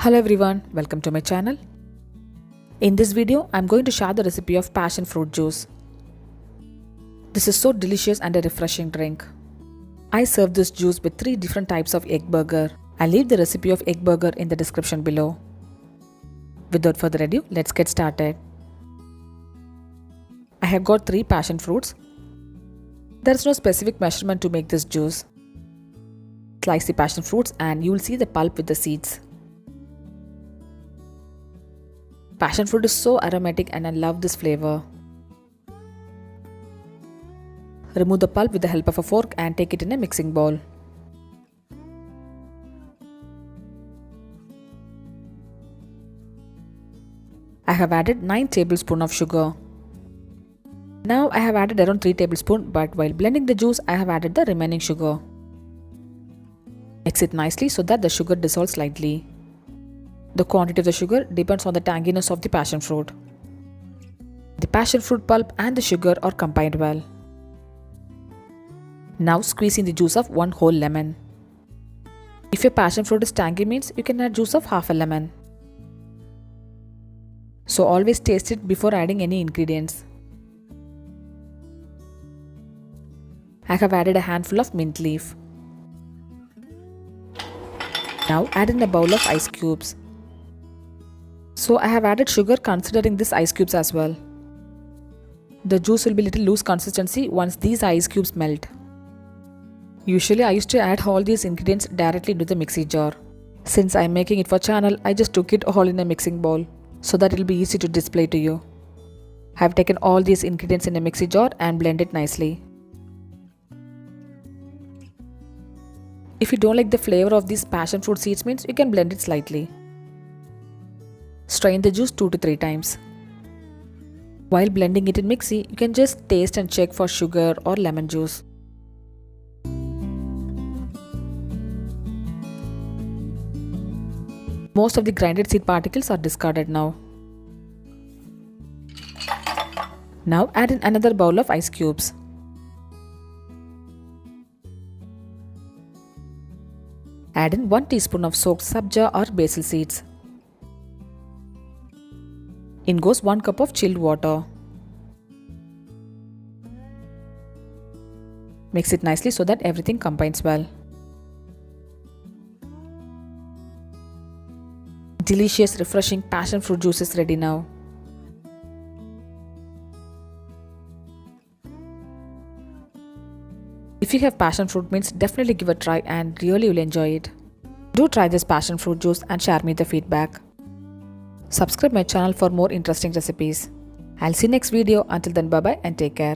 Hello everyone, welcome to my channel. In this video, I'm going to share the recipe of passion fruit juice. This is so delicious and a refreshing drink. I serve this juice with 3 different types of egg burger. I'll leave the recipe of egg burger in the description below. Without further ado, let's get started. I have got 3 passion fruits. There is no specific measurement to make this juice. Slice the passion fruits and you will see the pulp with the seeds. Passion fruit is so aromatic and I love this flavor. Remove the pulp with the help of a fork and take it in a mixing bowl. I have added 9 tablespoons of sugar. Now I have added around 3 tablespoons, but while blending the juice I have added the remaining sugar. Mix it nicely so that the sugar dissolves slightly. The quantity of the sugar depends on the tanginess of the passion fruit. The passion fruit pulp and the sugar are combined well. Now squeeze in the juice of 1 whole lemon. If your passion fruit is tangy means you can add juice of half a lemon. So always taste it before adding any ingredients. I have added a handful of mint leaf. Now add in a bowl of ice cubes. So I have added sugar considering this ice cubes as well. The juice will be little loose consistency once these ice cubes melt. Usually I used to add all these ingredients directly to the mixie jar. Since I am making it for channel, I just took it all in a mixing bowl so that it will be easy to display to you. I have taken all these ingredients in a mixie jar and blend it nicely. If you don't like the flavor of these passion fruit seeds means you can blend it slightly. Strain the juice 2 to 3 times. While blending it in mixie, you can just taste and check for sugar or lemon juice. Most of the grinded seed particles are discarded now. Now add in another bowl of ice cubes. Add in 1 teaspoon of soaked sabja or basil seeds. In goes 1 cup of chilled water. Mix it nicely so that everything combines well. Delicious, refreshing passion fruit juice is ready now. If you have passion fruit means definitely give a try and really will enjoy it. Do try this passion fruit juice and share me the feedback. Subscribe my channel for more interesting recipes. I'll see you next video. Until then, bye bye and take care.